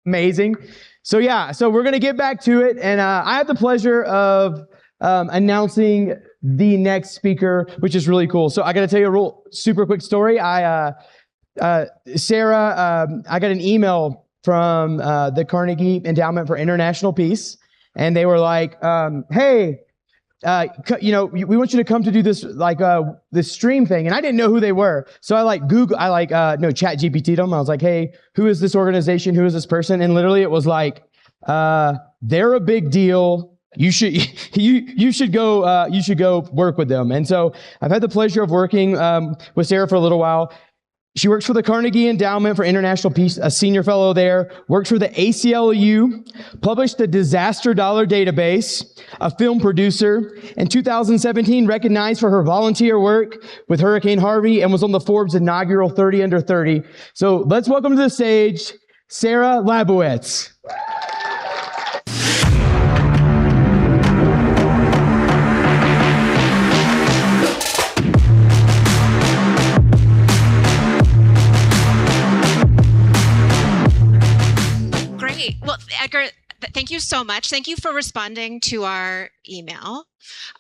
Amazing. So yeah, so we're going to get back to it. And I have the pleasure of announcing the next speaker, which is really cool. So I got to tell you a real super quick story. Sarah, I got an email from the Carnegie Endowment for International Peace. And they were like, hey, we want you to come to do this, this stream thing. And I didn't know who they were. So I chat GPT'd them. I was like, hey, who is this organization? Who is this person? And literally it was like, they're a big deal. You should go work with them. And so I've had the pleasure of working, with Sarah for a little while. She works for the Carnegie Endowment for International Peace, a senior fellow there, works for the ACLU, published the Disaster Dollar Database, a film producer. In 2017, recognized for her volunteer work with Hurricane Harvey and was on the Forbes inaugural 30 Under 30. So let's welcome to the stage, Sarah Labowitz. Well, Edgar, thank you so much. Thank you for responding to our email.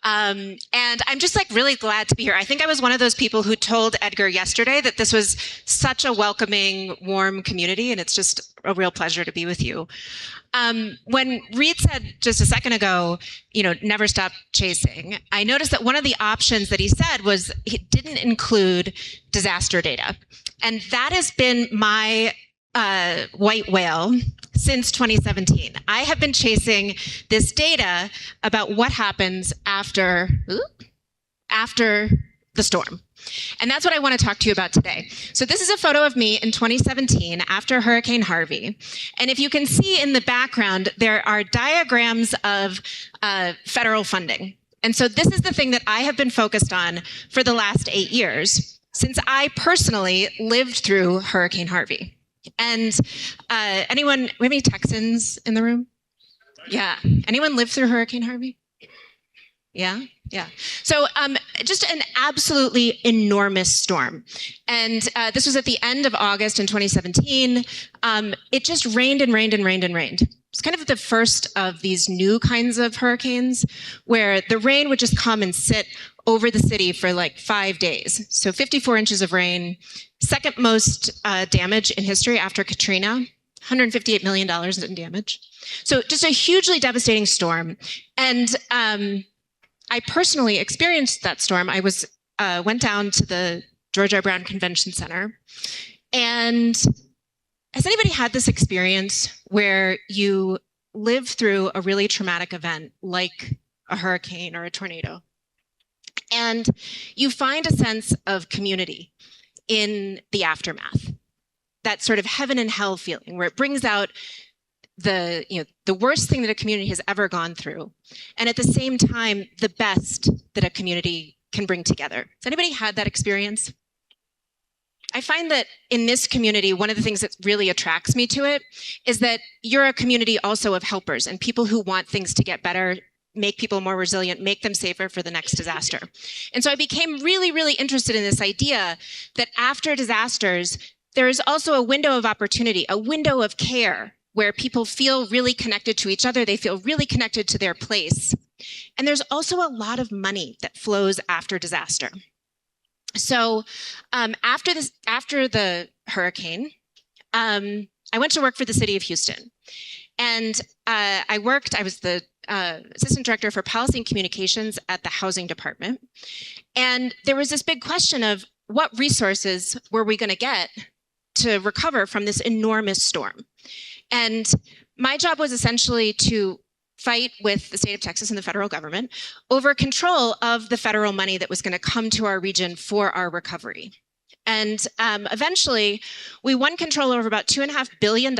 And I'm just really glad to be here. I think I was one of those people who told Edgar yesterday that this was such a welcoming, warm community, and it's just a real pleasure to be with you. When Reed said just a second ago, never stop chasing, I noticed that one of the options that he said was it didn't include disaster data. And that has been my white whale since 2017. I have been chasing this data about what happens after the storm. And that's what I want to talk to you about today. So this is a photo of me in 2017 after Hurricane Harvey. And if you can see in the background, there are diagrams of federal funding. And so this is the thing that I have been focused on for the last 8 years, since I personally lived through Hurricane Harvey. And we have any Texans in the room? Yeah. Anyone lived through Hurricane Harvey? Yeah. So just an absolutely enormous storm. And this was at the end of August in 2017. It just rained and rained and rained and rained. It's kind of the first of these new kinds of hurricanes where the rain would just come and sit over the city for 5 days. So 54 inches of rain, second most damage in history after Katrina, $158 million in damage. So just a hugely devastating storm. And I personally experienced that storm. I went down to the George R. Brown Convention Center. And has anybody had this experience where you live through a really traumatic event like a hurricane or a tornado? And you find a sense of community in the aftermath, that sort of heaven and hell feeling where it brings out the worst thing that a community has ever gone through. And at the same time, the best that a community can bring together. Has anybody had that experience? I find that in this community, one of the things that really attracts me to it is that you're a community also of helpers and people who want things to get better, make people more resilient, make them safer for the next disaster. And so I became really, really interested in this idea that after disasters, there is also a window of opportunity, a window of care where people feel really connected to each other. They feel really connected to their place. And there's also a lot of money that flows after disaster. So after the hurricane, I went to work for the city of Houston. And I was the assistant director for policy and communications at the housing department. And there was this big question of what resources were we going to get to recover from this enormous storm? And my job was essentially to fight with the state of Texas and the federal government over control of the federal money that was going to come to our region for our recovery. And eventually, we won control over about $2.5 billion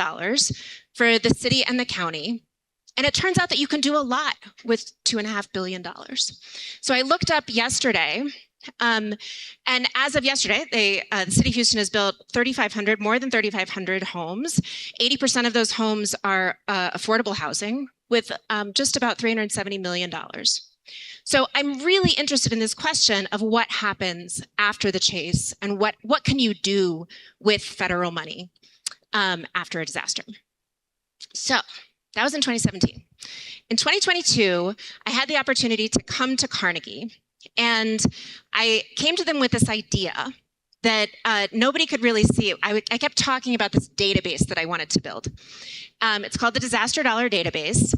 for the city and the county. And it turns out that you can do a lot with $2.5 billion. So I looked up yesterday, and as of yesterday, the city of Houston has built more than 3,500 homes. 80% of those homes are affordable housing with just about $370 million. So I'm really interested in this question of what happens after the chase and what can you do with federal money after a disaster. So that was in 2017. In 2022, I had the opportunity to come to Carnegie, and I came to them with this idea that nobody could really see. I kept talking about this database that I wanted to build. It's called the Disaster Dollar Database,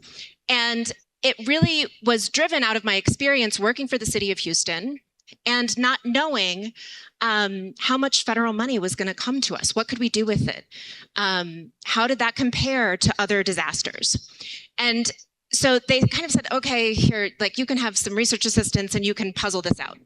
and it really was driven out of my experience working for the city of Houston and not knowing how much federal money was going to come to us. What could we do with it? How did that compare to other disasters? And so they kind of said, okay, here, like you can have some research assistants and you can puzzle this out.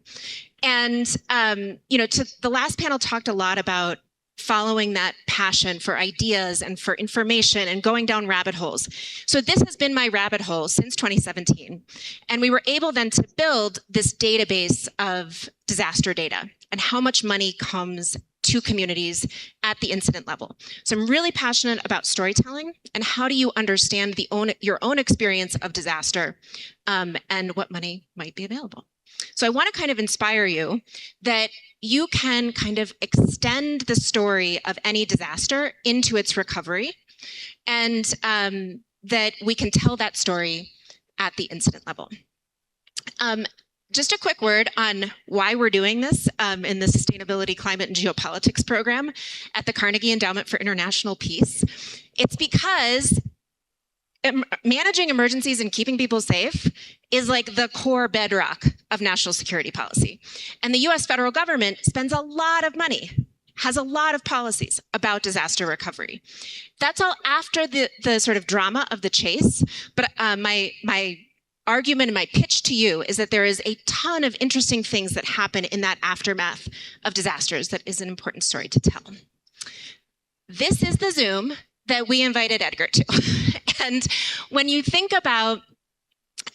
And, the last panel talked a lot about following that passion for ideas and for information and going down rabbit holes. So this has been my rabbit hole since 2017. And we were able then to build this database of disaster data and how much money comes to communities at the incident level. So I'm really passionate about storytelling and how do you understand your own experience of disaster and what money might be available. So I want to kind of inspire you that you can kind of extend the story of any disaster into its recovery, and that we can tell that story at the incident level. Just a quick word on why we're doing this in the Sustainability, Climate, and Geopolitics program at the Carnegie Endowment for International Peace. It's because managing emergencies and keeping people safe is like the core bedrock of national security policy. And the US federal government spends a lot of money, has a lot of policies about disaster recovery. That's all after the sort of drama of the chase. But my argument and my pitch to you is that there is a ton of interesting things that happen in that aftermath of disasters that is an important story to tell. This is the Zoom that we invited Edgar to. And when you think about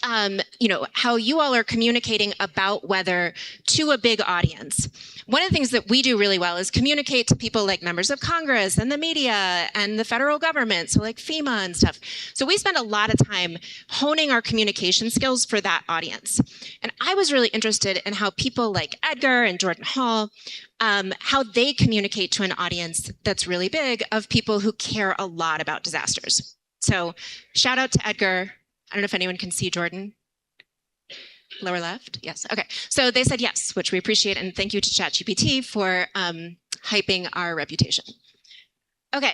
how you all are communicating about weather to a big audience, one of the things that we do really well is communicate to people like members of Congress and the media and the federal government, so like FEMA and stuff. So we spend a lot of time honing our communication skills for that audience. And I was really interested in how people like Edgar and Jordan Hall, how they communicate to an audience that's really big of people who care a lot about disasters. So shout out to Edgar. I don't know if anyone can see Jordan. Lower left? Yes. Okay. So they said yes, which we appreciate. And thank you to ChatGPT for hyping our reputation. Okay.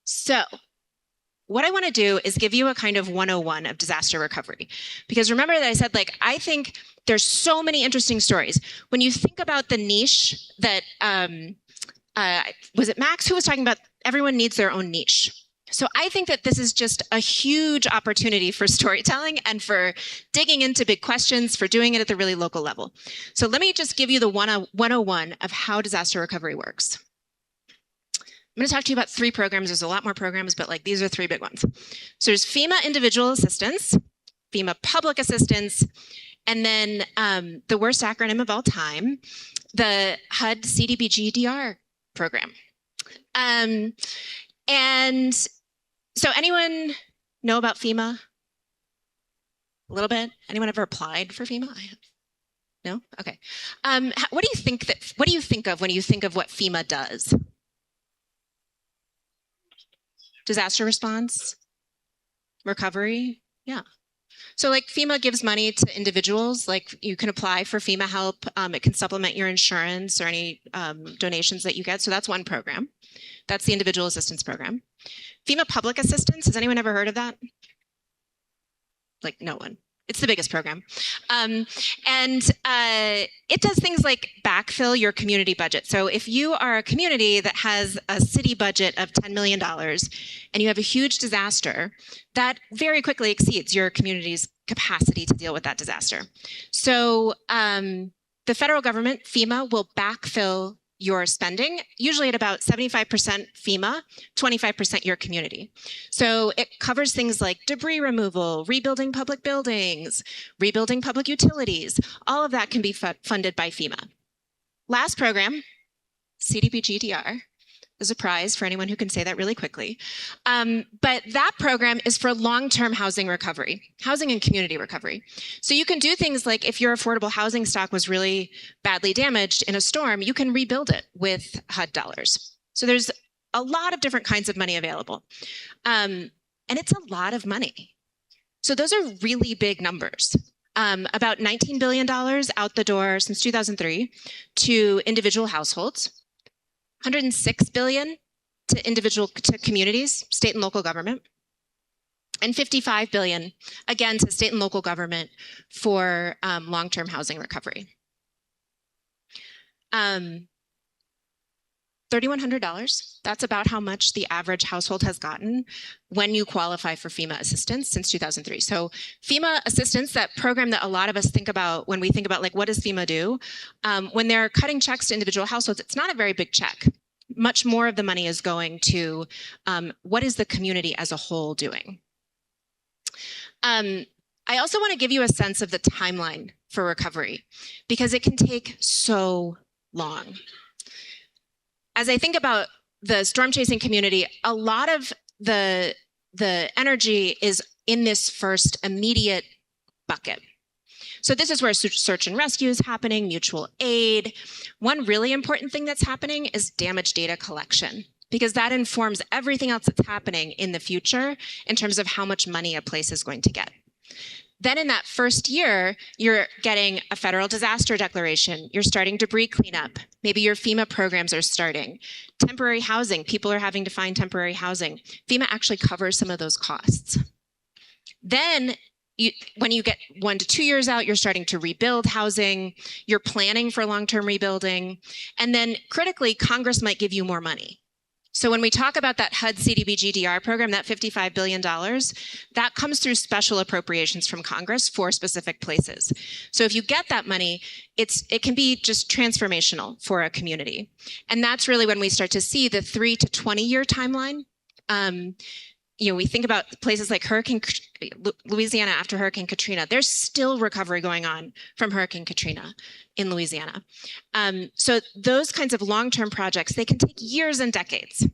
So what I want to do is give you a kind of 101 of disaster recovery. Because remember that I said, I think there's so many interesting stories. When you think about the niche that, was it Max who was talking about everyone needs their own niche? So I think that this is just a huge opportunity for storytelling and for digging into big questions, for doing it at the really local level. So let me just give you the 101 of how disaster recovery works. I'm going to talk to you about 3 programs. There's a lot more programs, but these are 3 big ones. So there's FEMA individual assistance, FEMA public assistance, and then the worst acronym of all time, the HUD CDBG-DR program. And so anyone know about FEMA? A little bit? Anyone ever applied for FEMA? I have. No? Okay. What do you think of when you think of what FEMA does? Disaster response? Recovery? Yeah. So FEMA gives money to individuals, you can apply for FEMA help. It can supplement your insurance or any donations that you get. So that's one program. That's the individual assistance program. FEMA public assistance, has anyone ever heard of that? No one. It's the biggest program. And it does things like backfill your community budget. So if you are a community that has a city budget of $10 million and you have a huge disaster, that very quickly exceeds your community's capacity to deal with that disaster. So the federal government, FEMA, will backfill your spending, usually at about 75% FEMA, 25% your community. So it covers things like debris removal, rebuilding public buildings, rebuilding public utilities. All of that can be funded by FEMA. Last program, CDBG-DR. There's a prize for anyone who can say that really quickly. But that program is for long-term housing recovery, housing and community recovery. So you can do things like if your affordable housing stock was really badly damaged in a storm, you can rebuild it with HUD dollars. So there's a lot of different kinds of money available. And it's a lot of money. So those are really big numbers. About $19 billion out the door since 2003 to individual households, $106 billion to communities, state and local government, and $55 billion, again, to state and local government for long-term housing recovery. $3,100, that's about how much the average household has gotten when you qualify for FEMA assistance since 2003. So FEMA assistance, that program that a lot of us think about when we think about like, what does FEMA do? When they're cutting checks to individual households, it's not a very big check. Much more of the money is going to what is the community as a whole doing? I also want to give you a sense of the timeline for recovery because it can take so long. As I think about the storm chasing community, a lot of the energy is in this first immediate bucket. So this is where search and rescue is happening, mutual aid. One really important thing that's happening is damage data collection, because that informs everything else that's happening in the future in terms of how much money a place is going to get. Then in that first year, you're getting a federal disaster declaration. You're starting debris cleanup. Maybe your FEMA programs are starting. Temporary housing, people are having to find temporary housing. FEMA actually covers some of those costs. Then when you get 1 to 2 years out, you're starting to rebuild housing. You're planning for long-term rebuilding. And then critically, Congress might give you more money. So when we talk about that HUD CDBG-DR program, that $55 billion, that comes through special appropriations from Congress for specific places. So if you get that money, it can be just transformational for a community. And that's really when we start to see the 3 to 20-year timeline. We think about places like Louisiana after Hurricane Katrina. There's still recovery going on from Hurricane Katrina in Louisiana. So those kinds of long-term projects, they can take years and decades.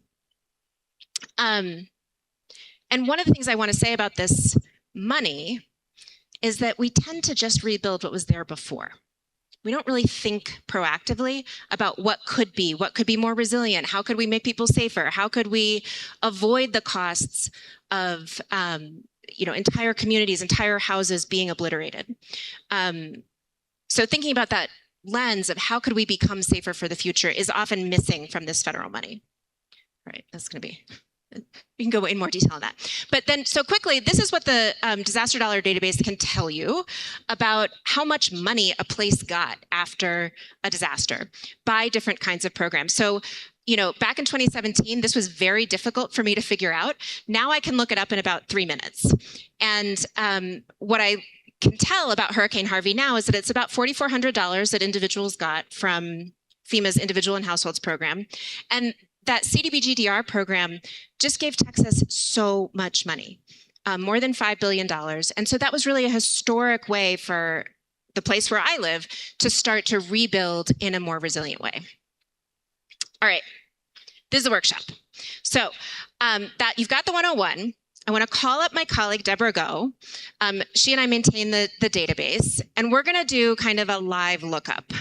And one of the things I want to say about this money is that we tend to just rebuild what was there before. We don't really think proactively about what could be more resilient, how could we make people safer, how could we avoid the costs of entire communities, entire houses being obliterated. So thinking about that lens of how could we become safer for the future is often missing from this federal money. All right, that's going to be, we can go in more detail on that. But then, so quickly, this is what the Disaster Dollar Database can tell you about how much money a place got after a disaster by different kinds of programs. So, back in 2017, this was very difficult for me to figure out. Now I can look it up in about 3 minutes. And what I can tell about Hurricane Harvey now is that it's about $4,400 that individuals got from FEMA's Individual and Households program. And that CDBG-DR program just gave Texas so much money, more than $5 billion. And so that was really a historic way for the place where I live to start to rebuild in a more resilient way. All right, this is the workshop. So that you've got the 101. I want to call up my colleague, Deborah Go. She and I maintain the database, and we're going to do kind of a live lookup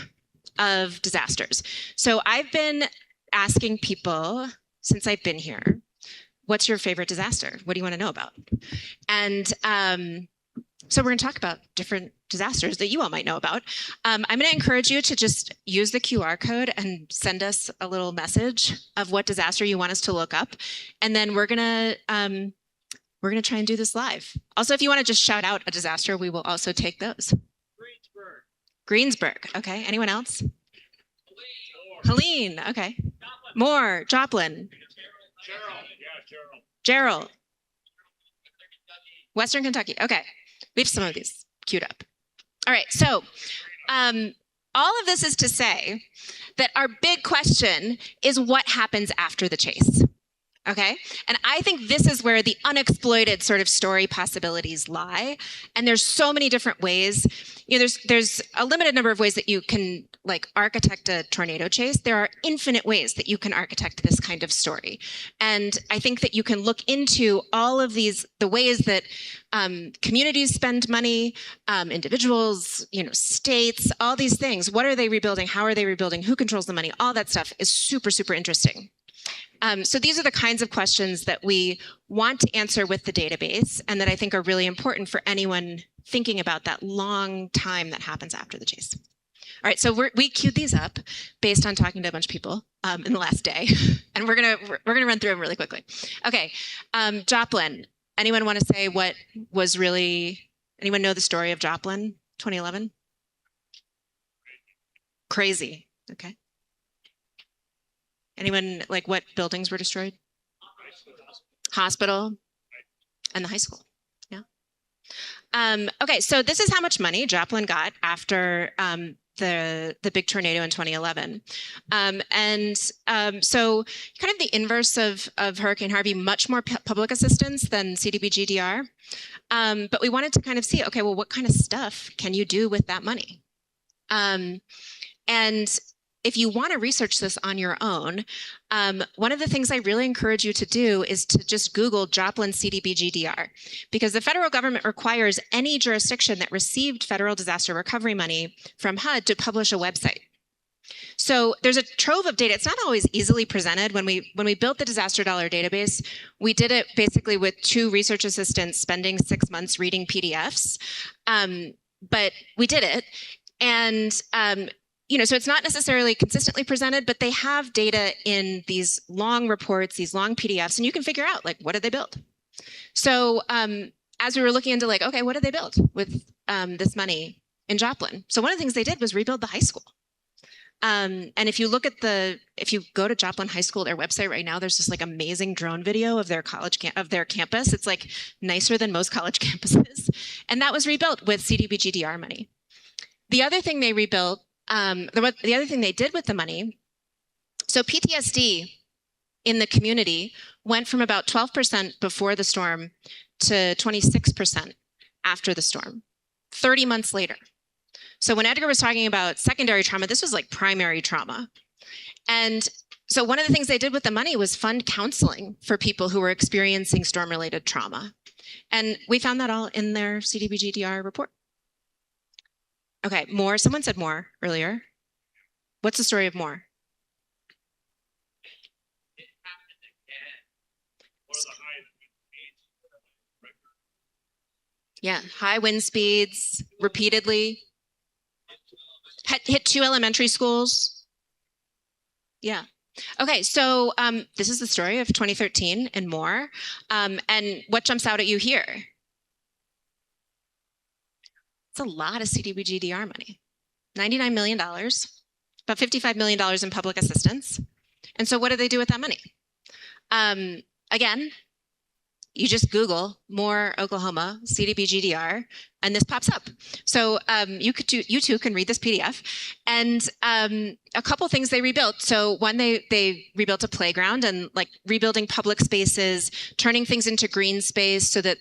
of disasters. So I've been asking people since I've been here, what's your favorite disaster? What do you want to know about? And so we're going to talk about different disasters that you all might know about. I'm going to encourage you to just use the QR code and send us a little message of what disaster you want us to look up. And then we're going to try and do this live. Also, if you want to just shout out a disaster, we will also take those. Greensburg. Okay. Anyone else? Helene. Okay. More. Joplin. Gerald. Western Kentucky. Okay. We have some of these queued up. All right. So all of this is to say that our big question is what happens after the chase. Okay. And I think this is where the unexploited sort of story possibilities lie. And there's so many different ways. There's a limited number of ways that you can architect a tornado chase. There are infinite ways that you can architect this kind of story. And I think that you can look into all of these, the ways that communities spend money, individuals, states, all these things. What are they rebuilding? How are they rebuilding? Who controls the money? All that stuff is super, super interesting. So these are the kinds of questions that we want to answer with the database and that I think are really important for anyone thinking about that long time that happens after the chase. All right, so we queued these up based on talking to a bunch of people in the last day, and we're gonna run through them really quickly. Okay, Joplin. Anyone want to say what was really? Anyone know the story of Joplin 2011? Crazy. Okay. Anyone like what buildings were destroyed? Hospital and the high school. Yeah. Okay, so this is how much money Joplin got after the big tornado in 2011. So kind of the inverse of Hurricane Harvey, much more public assistance than CDBG-DR. But we wanted to kind of see, okay, well, what kind of stuff can you do with that money? And if you want to research this on your own, one of the things I really encourage you to do is to just Google Joplin CDBG-DR, because the federal government requires any jurisdiction that received federal disaster recovery money from HUD to publish a website. So there's a trove of data. It's not always easily presented. When we built the disaster dollar database, we did it basically with 2 research assistants spending 6 months reading PDFs. But we did it. And so it's not necessarily consistently presented, but they have data in these long reports, these long PDFs, and you can figure out, like, what did they build? So as we were looking into, like, okay, what did they build with this money in Joplin? So one of the things they did was rebuild the high school. And if you go to Joplin High School, their website right now, there's this like amazing drone video of their campus. It's like nicer than most college campuses. And that was rebuilt with CDBG-DR money. The other thing they rebuilt, the other thing they did with the money, so PTSD in the community went from about 12% before the storm to 26% after the storm, 30 months later. So when Edgar was talking about secondary trauma, this was like primary trauma. And so one of the things they did with the money was fund counseling for people who were experiencing storm-related trauma. And we found that all in their CDBG-DR report. Okay, Moore. Someone said Moore earlier. What's the story of Moore? Yeah, high wind speeds repeatedly. Hit 2 elementary schools. Yeah. Okay, so this is the story of 2013 and Moore. And what jumps out at you here? It's a lot of CDBG-DR money. $99 million, about $55 million in public assistance. And so what do they do with that money? Again, you just Google Moore, Oklahoma, CDBG-DR, and this pops up. So you too can read this PDF. And a couple things they rebuilt. So one, they rebuilt a playground and like rebuilding public spaces, turning things into green space so that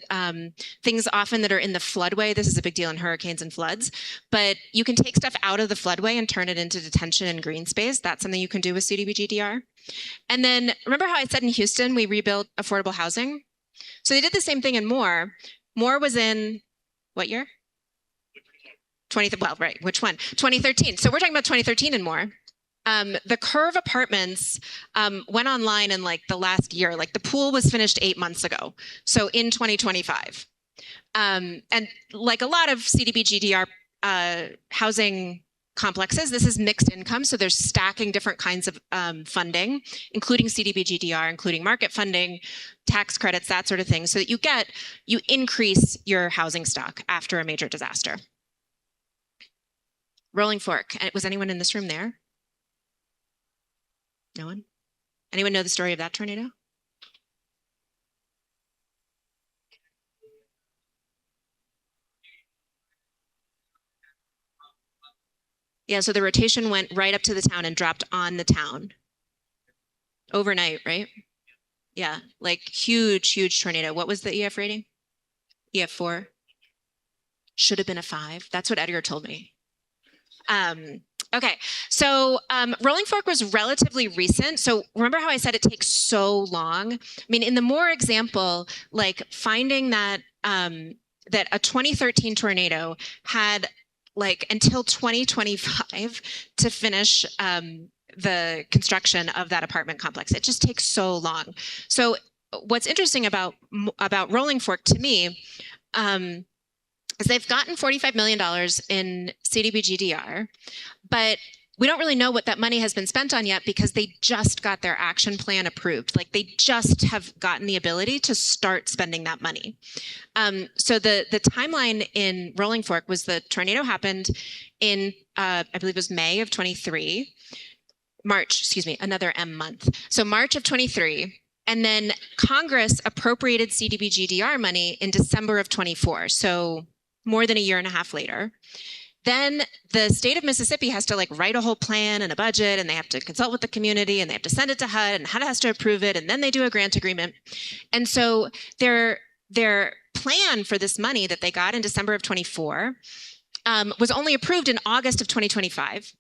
things often that are in the floodway, this is a big deal in hurricanes and floods, but you can take stuff out of the floodway and turn it into detention and green space. That's something you can do with CDBG-DR. And then remember how I said in Houston, we rebuilt affordable housing? So they did the same thing in Moore. Moore was in what year? Well, right, which one? 2013. So we're talking about 2013 and Moore. The Curve Apartments went online in like the last year. Like the pool was finished 8 months ago. So in 2025. And like a lot of CDBG-DR housing complexes, this is mixed income. So they're stacking different kinds of funding, including CDBG-DR, including market funding, tax credits, that sort of thing, so that you increase your housing stock after a major disaster. Rolling Fork. Was anyone in this room there? No one? Anyone know the story of that tornado? Yeah, so the rotation went right up to the town and dropped on the town. Overnight, right? Yeah, like huge, huge tornado. What was the EF rating? EF 4. Should have been a 5. That's what Edgar told me. Okay, so Rolling Fork was relatively recent. So remember how I said it takes so long? I mean, in the Moore example, like finding that that a 2013 tornado had like until 2025 to finish the construction of that apartment complex. It just takes so long. So what's interesting about Rolling Fork to me is they've gotten $45 million in CDBG-DR, but we don't really know what that money has been spent on yet because they just got their action plan approved. Like they just have gotten the ability to start spending that money. So the timeline in Rolling Fork was the tornado happened in, I believe it was May of 23, March, excuse me, another M month. So March of 23. And then Congress appropriated CDBG-DR money in December of 24. So more than a year and a half later. Then the state of Mississippi has to like write a whole plan and a budget, and they have to consult with the community, and they have to send it to HUD, and HUD has to approve it, and then they do a grant agreement. And so their plan for this money that they got in December of 24 was only approved in August of 2025.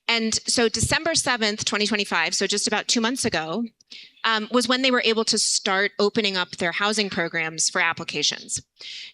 And so December 7th, 2025, so just about 2 months ago, was when they were able to start opening up their housing programs for applications.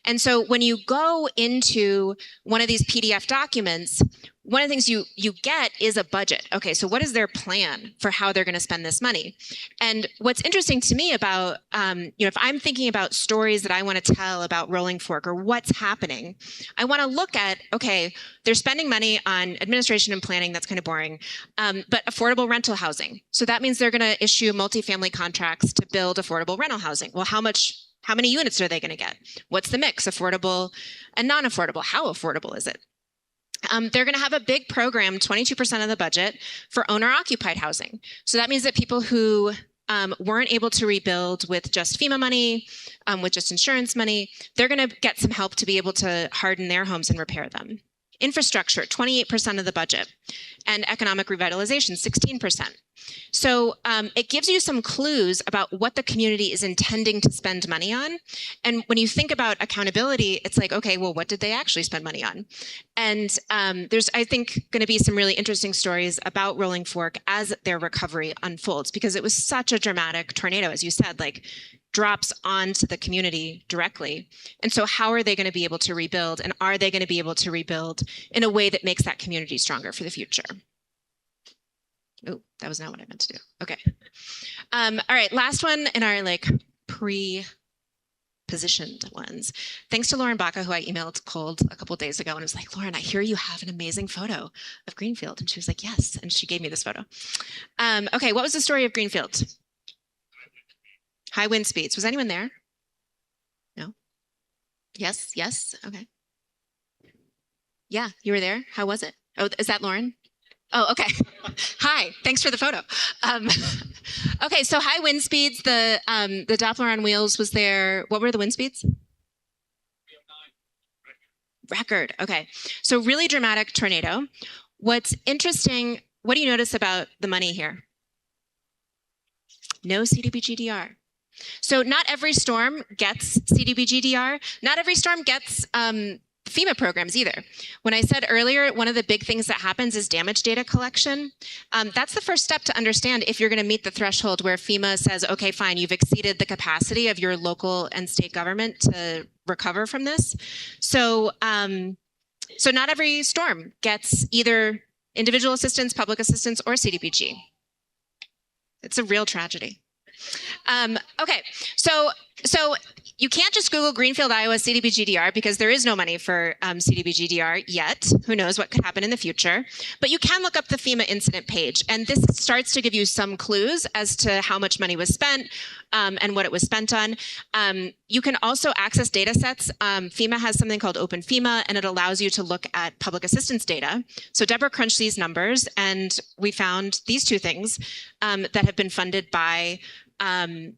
And so when you go into one of these PDF documents, one of the things you get is a budget. Okay, so what is their plan for how they're going to spend this money? And what's interesting to me about, if I'm thinking about stories that I want to tell about Rolling Fork or what's happening, I want to look at, okay, they're spending money on administration and planning. That's kind of boring, but affordable rental housing. So that means they're going to issue multifamily contracts to build affordable rental housing. Well, how many units are they going to get? What's the mix, affordable and non-affordable? How affordable is it? They're going to have a big program, 22% of the budget, for owner-occupied housing. So that means that people who weren't able to rebuild with just FEMA money, with just insurance money, they're going to get some help to be able to harden their homes and repair them. Infrastructure, 28% of the budget, and economic revitalization, 16%. So it gives you some clues about what the community is intending to spend money on. And when you think about accountability, it's like, okay, well, what did they actually spend money on? And there's, I think, going to be some really interesting stories about Rolling Fork as their recovery unfolds, because it was such a dramatic tornado, as you said, like drops onto the community directly. And so how are they going to be able to rebuild? And are they going to be able to rebuild in a way that makes that community stronger for the future? Oh, that was not what I meant to do. Okay. All right, last one in our like pre-positioned ones. Thanks to Lauren Baca, who I emailed cold a couple of days ago and was like, Lauren, I hear you have an amazing photo of Greenfield. And she was like, yes. And she gave me this photo. Okay, what was the story of Greenfield? High wind speeds. Was anyone there? No? Yes, yes, okay. Yeah, you were there. How was it? Oh, is that Lauren? Oh, okay. Hi, thanks for the photo. Okay, so high wind speeds, the Doppler on wheels was there. What were the wind speeds? Record, okay. So really dramatic tornado. What's interesting, what do you notice about the money here? No CDBG-DR. So not every storm gets CDBG-DR. Not every storm gets FEMA programs either. When I said earlier, one of the big things that happens is damage data collection. That's the first step to understand if you're going to meet the threshold where FEMA says, okay, fine, you've exceeded the capacity of your local and state government to recover from this. So, so not every storm gets either individual assistance, public assistance, or CDBG. It's a real tragedy. Okay, so you can't just Google Greenfield, Iowa CDBG-DR because there is no money for CDBG-DR yet. Who knows what could happen in the future? But you can look up the FEMA incident page, and this starts to give you some clues as to how much money was spent and what it was spent on. You can also access data sets. FEMA has something called Open FEMA, and it allows you to look at public assistance data. So Deborah crunched these numbers, and we found these two things that have been funded by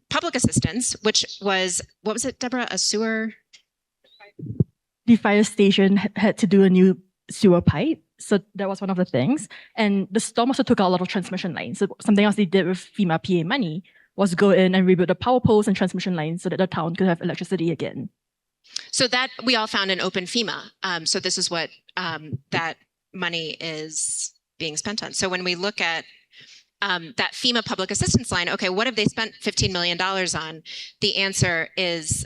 public assistance, which was, what was it, Deborah? A sewer? The fire station had to do a new sewer pipe. So that was one of the things. And the storm also took out a lot of transmission lines. So something else they did with FEMA PA money was go in and rebuild the power poles and transmission lines so that the town could have electricity again. So that we all found in Open FEMA. So this is what that money is being spent on. So when we look at that FEMA public assistance line, okay, what have they spent $15 million on? The answer is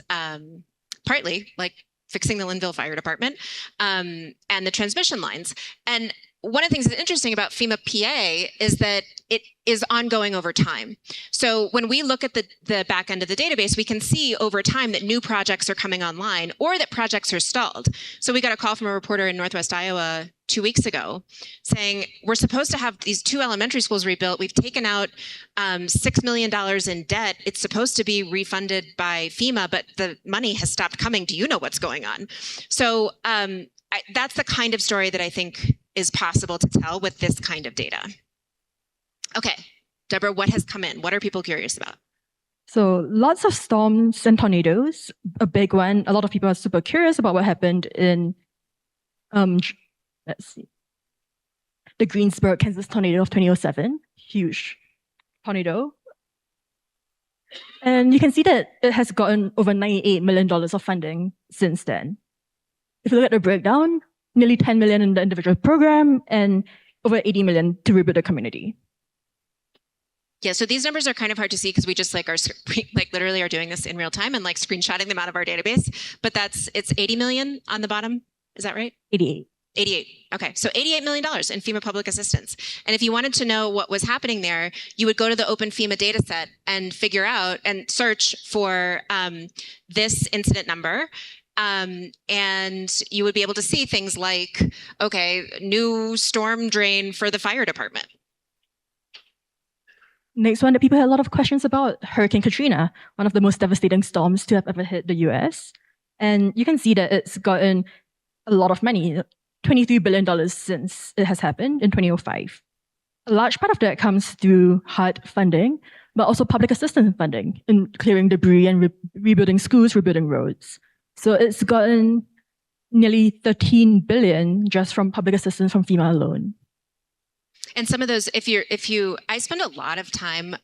partly like fixing the Linville Fire Department and the transmission lines. And one of the things that's interesting about FEMA PA is that it is ongoing over time. So when we look at the back end of the database, we can see over time that new projects are coming online or that projects are stalled. So we got a call from a reporter in Northwest Iowa 2 weeks ago saying, we're supposed to have these 2 elementary schools rebuilt. We've taken out $6 million in debt. It's supposed to be refunded by FEMA, but the money has stopped coming. Do you know what's going on? So that's the kind of story that I think is possible to tell with this kind of data. Okay, Deborah, what has come in? What are people curious about? So lots of storms and tornadoes. A big one. A lot of people are super curious about what happened in, let's see, the Greensburg, Kansas tornado of 2007. Huge tornado. And you can see that it has gotten over $98 million of funding since then. If you look at the breakdown, nearly 10 million in the individual program and over 80 million to rebuild the community. Yeah, so these numbers are kind of hard to see because we just like are like literally are doing this in real time and like screenshotting them out of our database. But it's 80 million on the bottom. Is that right? 88. 88. Okay, so $88 million in FEMA public assistance. And if you wanted to know what was happening there, you would go to the Open FEMA data set and figure out and search for this incident number. And you would be able to see things like, okay, new storm drain for the fire department. Next one that people had a lot of questions about, Hurricane Katrina, one of the most devastating storms to have ever hit the US. And you can see that it's gotten a lot of money, $23 billion since it has happened in 2005. A large part of that comes through HUD funding, but also public assistance funding in clearing debris and rebuilding schools, rebuilding roads. So it's gotten nearly 13 billion just from public assistance from FEMA alone. And some of those, I spend a lot of time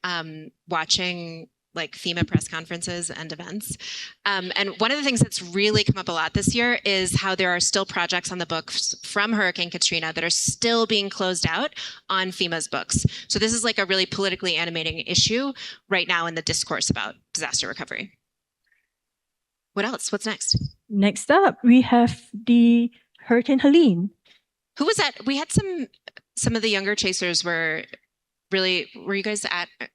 watching like FEMA press conferences and events. And one of the things that's really come up a lot this year is how there are still projects on the books from Hurricane Katrina that are still being closed out on FEMA's books. So this is like a really politically animating issue right now in the discourse about disaster recovery. What else? What's next? Next up, we have the Hurricane Helene. Who was that? We had some of the younger chasers were you guys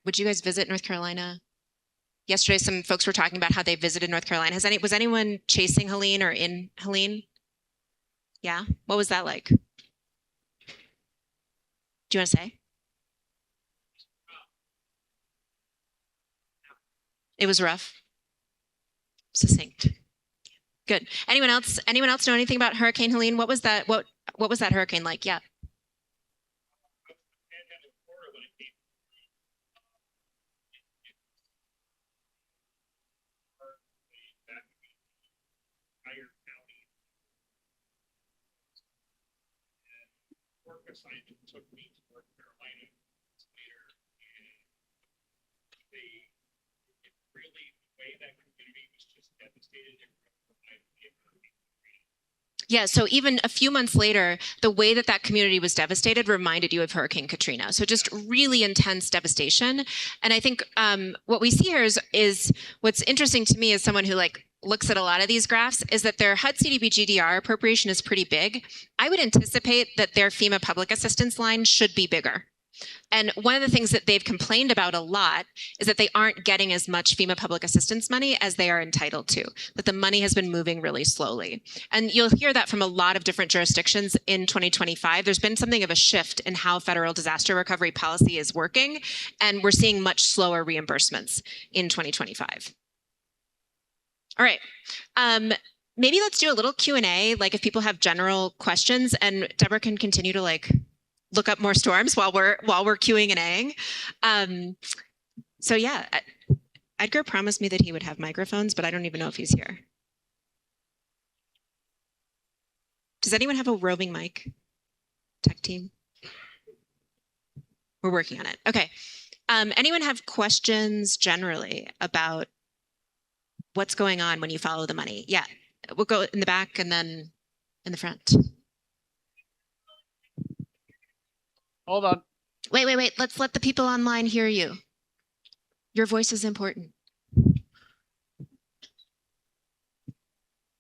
would you guys visit North Carolina? Yesterday, some folks were talking about how they visited North Carolina. Was anyone chasing Helene or in Helene? Yeah? What was that like? Do you want to say? It was rough. Succinct. Good. Anyone else know anything about Hurricane Helene? What was that? What was that hurricane like? Yeah. Assignment took me to North Carolina later, and really the way that community was just devastated. Yeah, so even a few months later, the way that community was devastated reminded you of Hurricane Katrina. So just really intense devastation. And I think what we see here is what's interesting to me as someone who looks at a lot of these graphs is that their HUD CDB GDR appropriation is pretty big. I would anticipate that their FEMA public assistance line should be bigger. And one of the things that they've complained about a lot is that they aren't getting as much FEMA public assistance money as they are entitled to, that the money has been moving really slowly. And you'll hear that from a lot of different jurisdictions in 2025. There's been something of a shift in how federal disaster recovery policy is working, and we're seeing much slower reimbursements in 2025. All right. Maybe let's do a little Q&A, if people have general questions, and Deborah can continue to look up more storms while we're queuing and A-ing. So yeah, Edgar promised me that he would have microphones, but I don't even know if he's here. Does anyone have a roving mic? Tech team? We're working on it. Okay. Anyone have questions generally about what's going on when you follow the money? Yeah, we'll go in the back and then in the front. Hold on. Wait. Let's let the people online hear you. Your voice is important.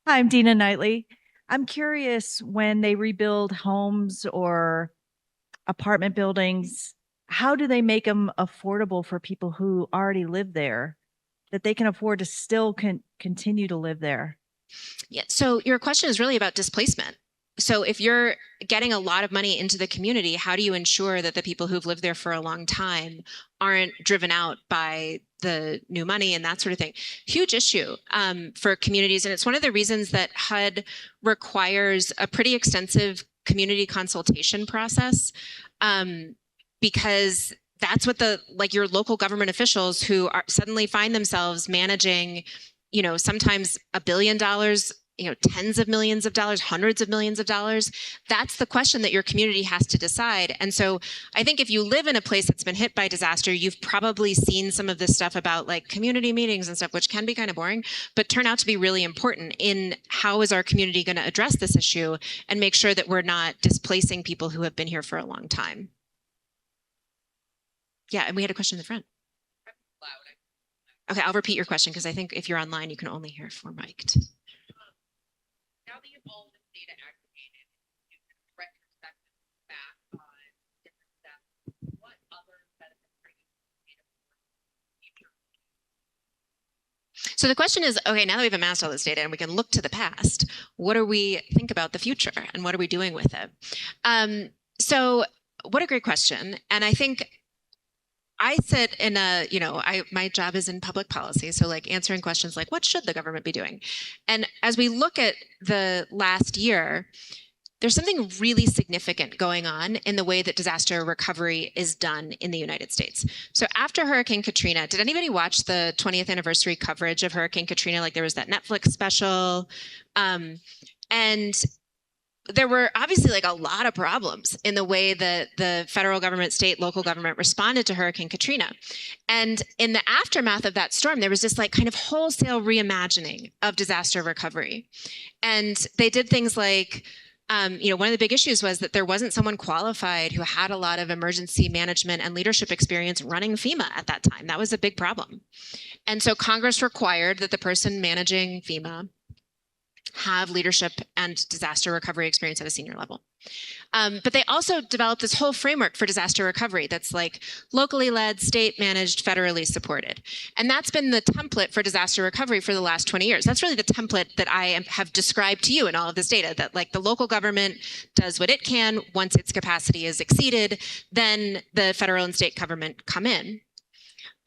Hi, I'm Dina Knightley. I'm curious, when they rebuild homes or apartment buildings, how do they make them affordable for people who already live there, that they can afford to still continue to live there? Yeah. So your question is really about displacement. So if you're getting a lot of money into the community, how do you ensure that the people who've lived there for a long time aren't driven out by the new money and that sort of thing? Huge issue for communities. And it's one of the reasons that HUD requires a pretty extensive community consultation process, because that's what your local government officials who are suddenly find themselves managing, sometimes $1 billion, tens of millions of dollars, hundreds of millions of dollars. That's the question that your community has to decide. And so I think if you live in a place that's been hit by disaster, you've probably seen some of this stuff about like community meetings and stuff, which can be kind of boring, but turn out to be really important in how is our community going to address this issue and make sure that we're not displacing people who have been here for a long time. Yeah, and we had a question in the front. Okay, I'll repeat your question because I think if you're online, you can only hear if we're mic'd. Now that you've all this data aggregated, you can retrospective back on different steps. What other benefits are you seeing for future? So the question is, okay, now that we've amassed all this data and we can look to the past, what do we think about the future and what are we doing with it? So what a great question. And I think I sit in my job is in public policy. So like answering questions like, what should the government be doing? And as we look at the last year, there's something really significant going on in the way that disaster recovery is done in the United States. So after Hurricane Katrina, did anybody watch the 20th anniversary coverage of Hurricane Katrina? Like there was that Netflix special. And there were obviously like a lot of problems in the way that the federal government, state, local government responded to Hurricane Katrina. And in the aftermath of that storm, there was this like kind of wholesale reimagining of disaster recovery. And they did things like, one of the big issues was that there wasn't someone qualified who had a lot of emergency management and leadership experience running FEMA at that time. That was a big problem. And so Congress required that the person managing FEMA have leadership and disaster recovery experience at a senior level. But they also developed this whole framework for disaster recovery that's like locally led, state managed, federally supported. And that's been the template for disaster recovery for the last 20 years. That's really the template that I have described to you in all of this data, that like the local government does what it can. Once its capacity is exceeded, then the federal and state government come in.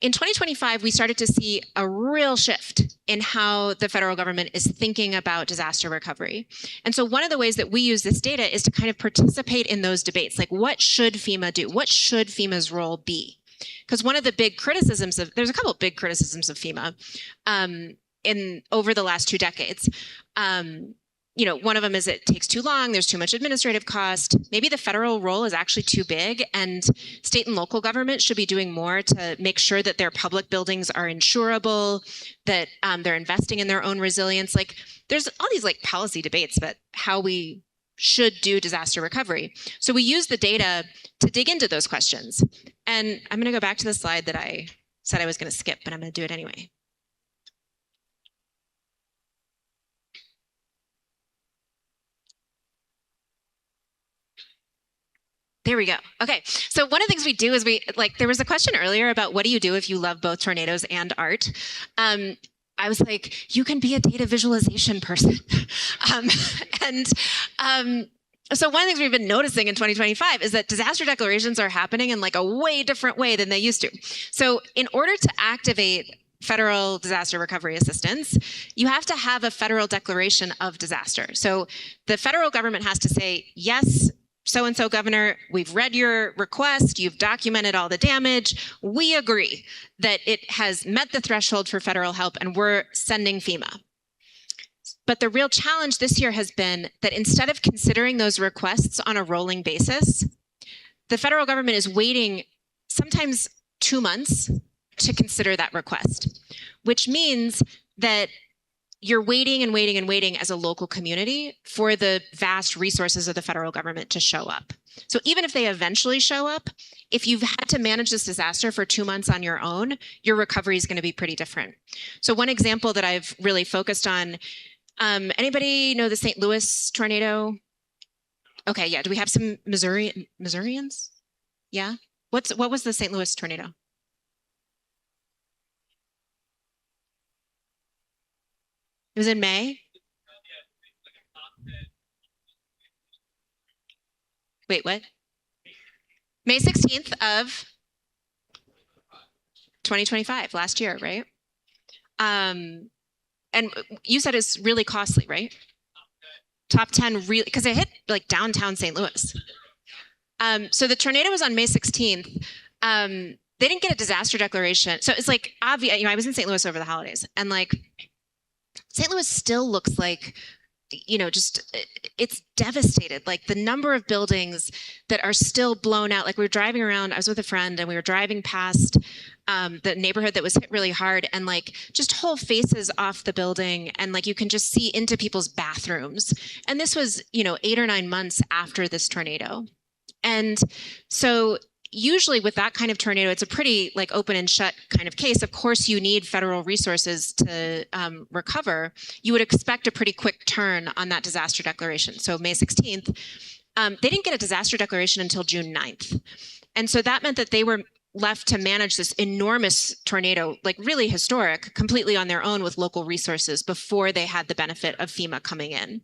In 2025, we started to see a real shift in how the federal government is thinking about disaster recovery. And so one of the ways that we use this data is to kind of participate in those debates. Like, what should FEMA do? What should FEMA's role be? Because one of the big criticisms there's a couple of big criticisms of FEMA over the last 2 decades. One of them is it takes too long, there's too much administrative cost. Maybe the federal role is actually too big, and state and local government should be doing more to make sure that their public buildings are insurable, that they're investing in their own resilience. Like, there's all these like policy debates about how we should do disaster recovery. So we use the data to dig into those questions. And I'm gonna go back to the slide that I said I was gonna skip, but I'm gonna do it anyway. There we go. Okay. So one of the things we do is there was a question earlier about what do you do if you love both tornadoes and art? I was like, you can be a data visualization person. So one of the things we've been noticing in 2025 is that disaster declarations are happening in like a way different way than they used to. So in order to activate federal disaster recovery assistance, you have to have a federal declaration of disaster. So the federal government has to say, yes, so-and-so governor, we've read your request, you've documented all the damage, we agree that it has met the threshold for federal help and we're sending FEMA. But the real challenge this year has been that instead of considering those requests on a rolling basis, the federal government is waiting sometimes 2 months to consider that request, which means that you're waiting and waiting and waiting as a local community for the vast resources of the federal government to show up. So even if they eventually show up, if you've had to manage this disaster for 2 months on your own, your recovery is going to be pretty different. So one example that I've really focused on Anybody know the St. Louis tornado? Okay, yeah. Do we have some Missourians? Yeah. What was the St. Louis tornado? It was in May. Wait, what? May 16th of 2025, last year, right? And you said it's really costly, right? Top 10 really, because it hit like downtown St. Louis. So the tornado was on May 16th. They didn't get a disaster declaration. So it's like obvious, I was in St. Louis over the holidays, and like St. Louis still looks like, just it's devastated. Like the number of buildings that are still blown out. Like we were driving around, I was with a friend and we were driving past the neighborhood that was hit really hard, and like just whole faces off the building, and like you can just see into people's bathrooms. And this was, 8 or 9 months after this tornado. And so usually with that kind of tornado, it's a pretty like open and shut kind of case. Of course, you need federal resources to recover. You would expect a pretty quick turn on that disaster declaration. So May 16th, they didn't get a disaster declaration until June 9th. And so that meant that they were left to manage this enormous tornado, like really historic, completely on their own with local resources before they had the benefit of FEMA coming in.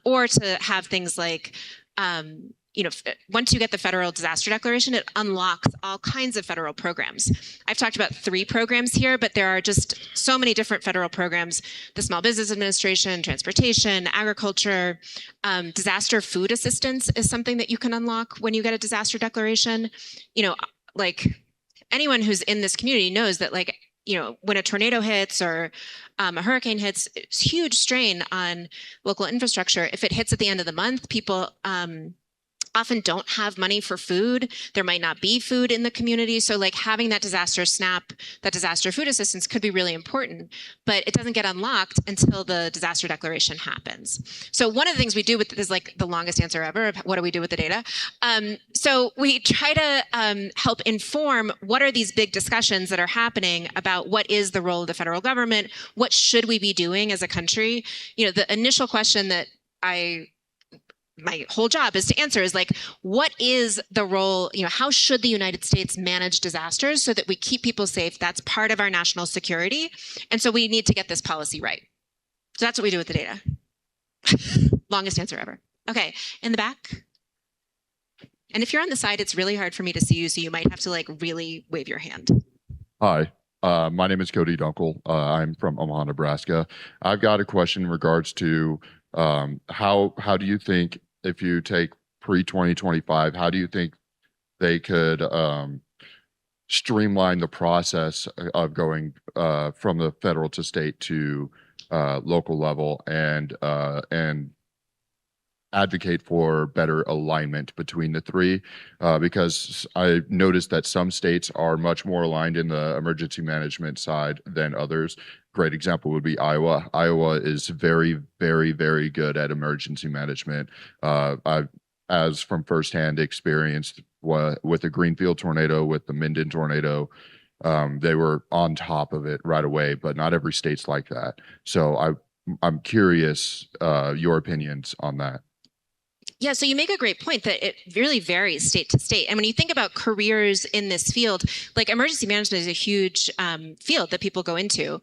Or to have things like, once you get the federal disaster declaration, it unlocks all kinds of federal programs. I've talked about 3 programs here, but there are just so many different federal programs: the Small Business Administration, transportation, agriculture. Disaster food assistance is something that you can unlock when you get a disaster declaration. Like anyone who's in this community knows that, like, when a tornado hits or a hurricane hits, it's huge strain on local infrastructure. If it hits at the end of the month, people often don't have money for food. There might not be food in the community. So like having that disaster SNAP, that disaster food assistance could be really important, but it doesn't get unlocked until the disaster declaration happens. So one of the things we do with this is like the longest answer ever. What do we do with the data? So we try to help inform what are these big discussions that are happening about what is the role of the federal government? What should we be doing as a country? The initial question that my whole job is to answer is like, what is the role, how should the United States manage disasters so that we keep people safe? That's part of our national security. And so we need to get this policy right. So that's what we do with the data. Longest answer ever. Okay, in the back. And if you're on the side, it's really hard for me to see you, so you might have to like really wave your hand. Hi, my name is Cody Dunkel. I'm from Omaha, Nebraska. I've got a question in regards to how do you think, if you take pre-2025, how do you think they could streamline the process of going from the federal to state to local level and advocate for better alignment between the three? Because I noticed that some states are much more aligned in the emergency management side than others. Great example would be Iowa. Iowa is very, very, very good at emergency management. I've, as from firsthand experience with the Greenfield tornado, with the Minden tornado, they were on top of it right away, but not every state's like that. So I'm curious your opinions on that. Yeah, so you make a great point that it really varies state to state. And when you think about careers in this field, like emergency management is a huge field that people go into.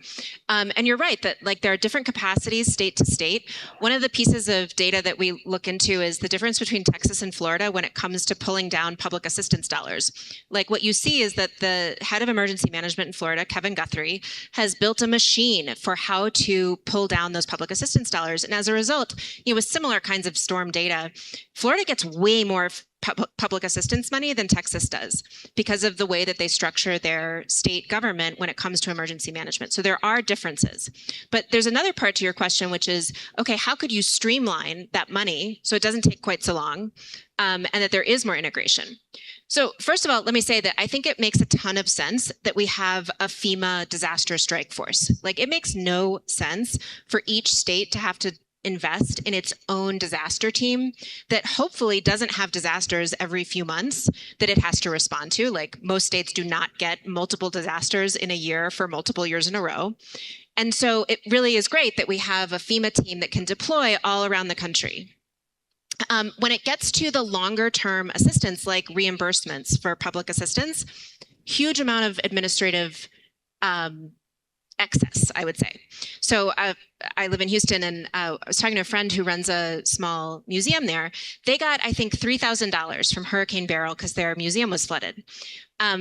And you're right that like there are different capacities state to state. One of the pieces of data that we look into is the difference between Texas and Florida when it comes to pulling down public assistance dollars. Like what you see is that the head of emergency management in Florida, Kevin Guthrie, has built a machine for how to pull down those public assistance dollars. And as a result, with similar kinds of storm data, Florida gets way more public assistance money than Texas does because of the way that they structure their state government when it comes to emergency management. So there are differences. But there's another part to your question, which is, okay, how could you streamline that money so it doesn't take quite so long and that there is more integration? So first of all, let me say that I think it makes a ton of sense that we have a FEMA disaster strike force. Like it makes no sense for each state to have to invest in its own disaster team that hopefully doesn't have disasters every few months that it has to respond to. Like most states do not get multiple disasters in a year for multiple years in a row. And so it really is great that we have a FEMA team that can deploy all around the country. When it gets to the longer term assistance, like reimbursements for public assistance, huge amount of administrative excess, I would say. So I live in Houston, and I was talking to a friend who runs a small museum there. They got, I think, $3,000 from Hurricane Beryl because their museum was flooded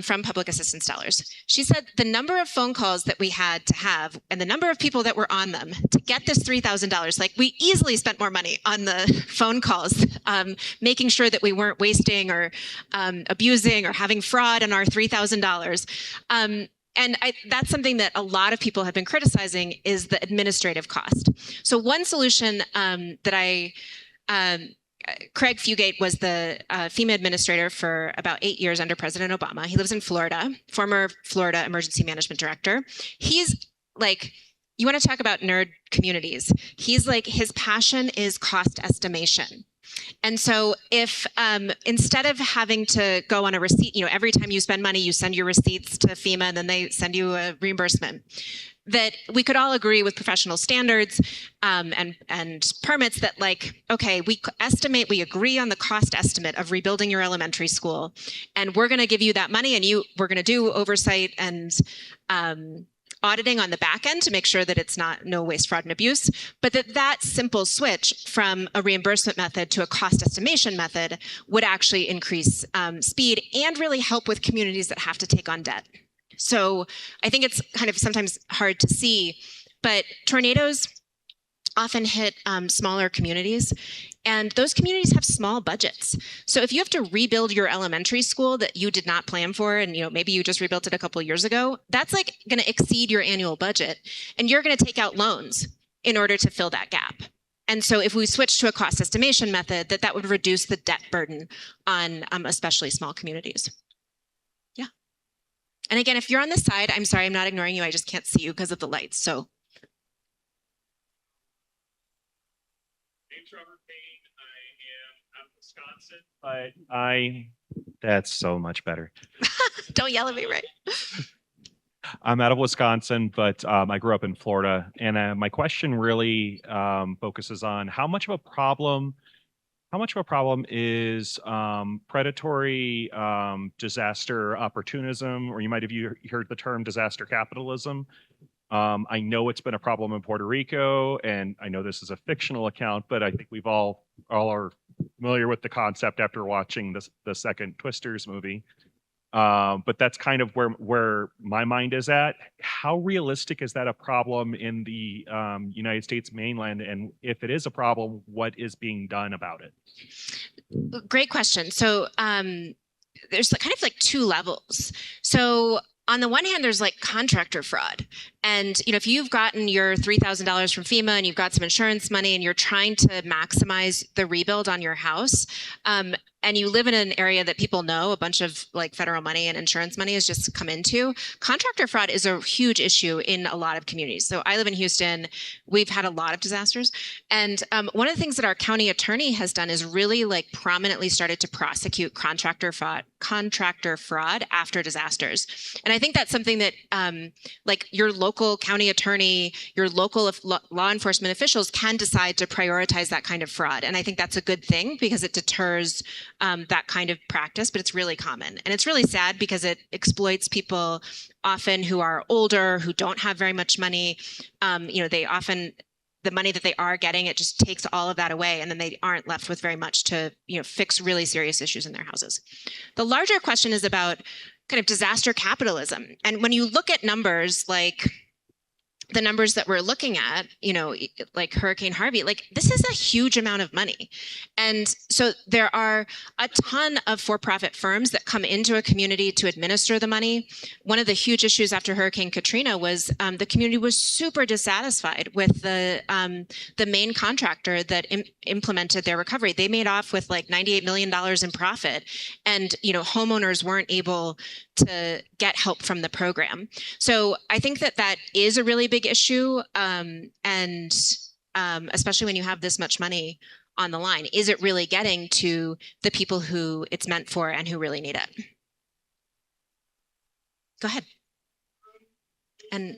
from public assistance dollars. She said the number of phone calls that we had to have and the number of people that were on them to get this $3,000, like we easily spent more money on the phone calls, making sure that we weren't wasting or abusing or having fraud in our $3,000. And that's something that a lot of people have been criticizing is the administrative cost. So one solution Craig Fugate was the FEMA administrator for about 8 years under President Obama. He lives in Florida, former Florida Emergency Management Director. He's like, you want to talk about nerd communities. He's like, his passion is cost estimation. And so if instead of having to go on a receipt, every time you spend money, you send your receipts to FEMA and then they send you a reimbursement, that we could all agree with professional standards and permits that okay, we agree on the cost estimate of rebuilding your elementary school, and we're going to give you that money, and we're going to do oversight and auditing on the back end to make sure that it's no waste, fraud, and abuse, but that simple switch from a reimbursement method to a cost estimation method would actually increase speed and really help with communities that have to take on debt. So I think it's kind of sometimes hard to see, but tornadoes often hit smaller communities, and those communities have small budgets. So if you have to rebuild your elementary school that you did not plan for, and maybe you just rebuilt it a couple of years ago, that's like going to exceed your annual budget, and you're going to take out loans in order to fill that gap. And so if we switch to a cost estimation method, that would reduce the debt burden on especially small communities. Yeah. And again, if you're on the side, I'm sorry, I'm not ignoring you. I just can't see you because of the lights. So. Name's Robert Payne. I am out of Wisconsin, but that's so much better. Don't yell at me, right? I'm out of Wisconsin, but I grew up in Florida, and my question really focuses on how much of a problem is predatory disaster opportunism, or you might have heard the term disaster capitalism. I know it's been a problem in Puerto Rico, and I know this is a fictional account, but I think we've all are familiar with the concept after watching the second Twisters movie. But that's kind of where my mind is at. How realistic is that a problem in the United States mainland? And if it is a problem, what is being done about it? Great question. So there's kind of like two levels. So on the one hand, there's like contractor fraud. And, if you've gotten your $3,000 from FEMA and you've got some insurance money and you're trying to maximize the rebuild on your house, and you live in an area that people know a bunch of like federal money and insurance money has just come into, contractor fraud is a huge issue in a lot of communities. So I live in Houston. We've had a lot of disasters. And one of the things that our county attorney has done is really like prominently started to prosecute contractor fraud after disasters. And I think that's something that like your local county attorney, your local law enforcement officials can decide to prioritize that kind of fraud. And I think that's a good thing because it deters that kind of practice, but it's really common. And it's really sad because it exploits people often who are older, who don't have very much money. They often, the money that they are getting, it just takes all of that away. And then they aren't left with very much to, fix really serious issues in their houses. The larger question is about kind of disaster capitalism. And when you look at numbers like the numbers that we're looking at, like Hurricane Harvey, like this is a huge amount of money. And so there are a ton of for-profit firms that come into a community to administer the money. One of the huge issues after Hurricane Katrina was the community was super dissatisfied with the main contractor that implemented their recovery. They made off with like $98 million in profit, and homeowners weren't able to get help from the program. So I think that is a really big issue. And especially when you have this much money on the line. Is it really getting to the people who it's meant for and who really need it? Go ahead. And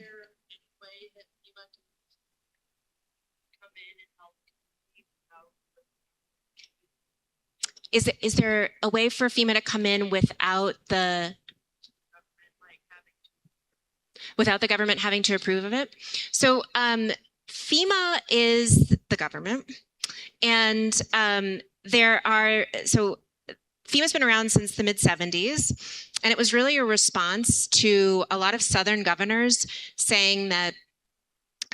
is there a way for FEMA to come in without the government having to approve of it? So FEMA is the government, and FEMA's been around since the mid-70s, and it was really a response to a lot of Southern governors saying that,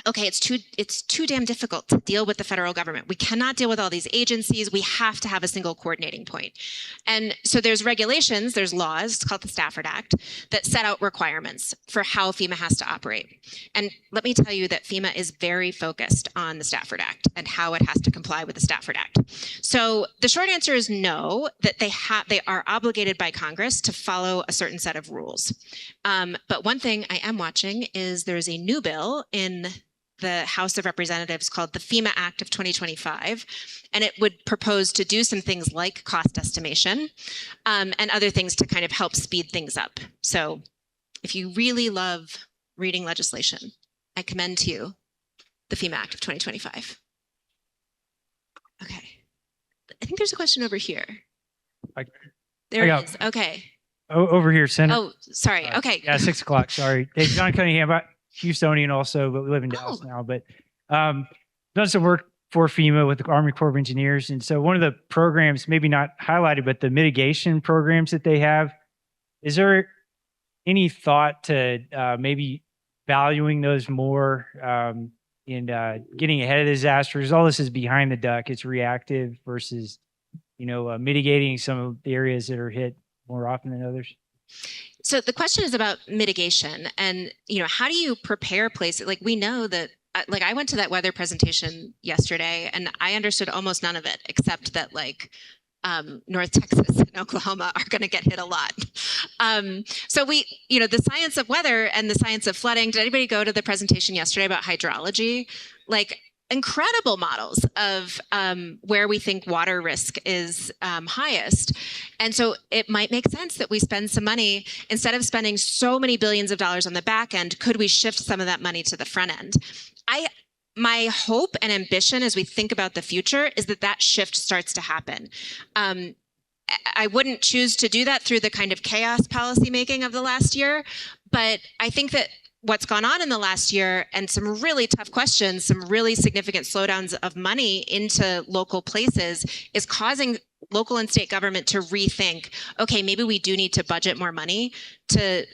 okay, it's too damn difficult to deal with the federal government. We cannot deal with all these agencies. We have to have a single coordinating point. And so there's regulations, there's laws, it's called the Stafford Act, that set out requirements for how FEMA has to operate. And let me tell you that FEMA is very focused on the Stafford Act and how it has to comply with the Stafford Act. So the short answer is no, that they are obligated by Congress to follow a certain set of rules. But one thing I am watching is there's a new bill in the House of Representatives called the FEMA Act of 2025, and it would propose to do some things like cost estimation and other things to kind of help speed things up. So if you really love reading legislation, I commend to you the FEMA Act of 2025. Okay. I think there's a question over here. There it is. Okay. Over here, Senator. Oh, sorry. Okay. Yeah, 6 o'clock. Sorry. Hey, John Cunningham, Houstonian also, but we live in Dallas now. But done some work for FEMA with the Army Corps of Engineers. And so one of the programs, maybe not highlighted, but the mitigation programs that they have, is there any thought to maybe valuing those more in getting ahead of disasters? All this is behind the duck. It's reactive versus, mitigating some of the areas that are hit more often than others. So the question is about mitigation and, how do you prepare places? Like we know that, I went to that weather presentation yesterday and I understood almost none of it, except that North Texas and Oklahoma are going to get hit a lot. So the science of weather and the science of flooding, did anybody go to the presentation yesterday about hydrology? Incredible models of where we think water risk is highest. And so it might make sense that we spend some money, instead of spending so many billions of dollars on the back end, could we shift some of that money to the front end? My hope and ambition as we think about the future is that shift starts to happen. I wouldn't choose to do that through the kind of chaos policymaking of the last year, but I think that what's gone on in the last year and some really tough questions, some really significant slowdowns of money into local places is causing local and state government to rethink, okay, maybe we do need to budget more money to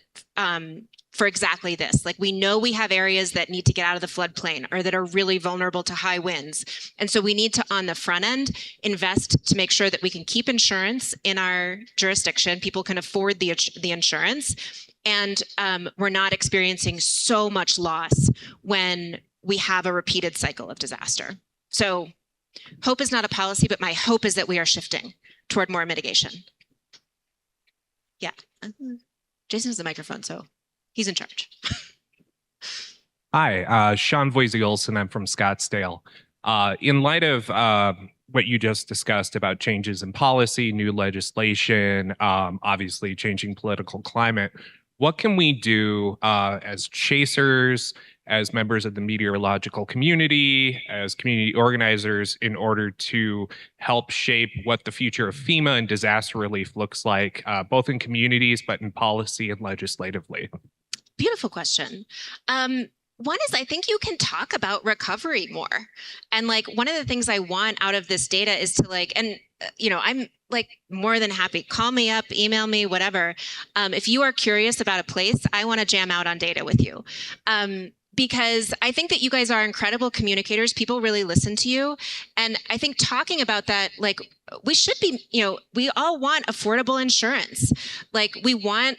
for exactly this. We know we have areas that need to get out of the floodplain or that are really vulnerable to high winds. And so we need to, on the front end, invest to make sure that we can keep insurance in our jurisdiction. People can afford the insurance. And we're not experiencing so much loss when we have a repeated cycle of disaster. So hope is not a policy, but my hope is that we are shifting toward more mitigation. Yeah. Jason has the microphone, so he's in charge. Hi, Sean Voisey-Olson. I'm from Scottsdale. In light of what you just discussed about changes in policy, new legislation, obviously changing political climate, what can we do as chasers, as members of the meteorological community, as community organizers in order to help shape what the future of FEMA and disaster relief looks like, both in communities, but in policy and legislatively? Beautiful question. One is I think you can talk about recovery more. And one of the things I want out of this data is to I'm more than happy. Call me up, email me, whatever. If you are curious about a place, I want to jam out on data with you. Because I think that you guys are incredible communicators. People really listen to you. And I think talking about that, we should be, we all want affordable insurance. We want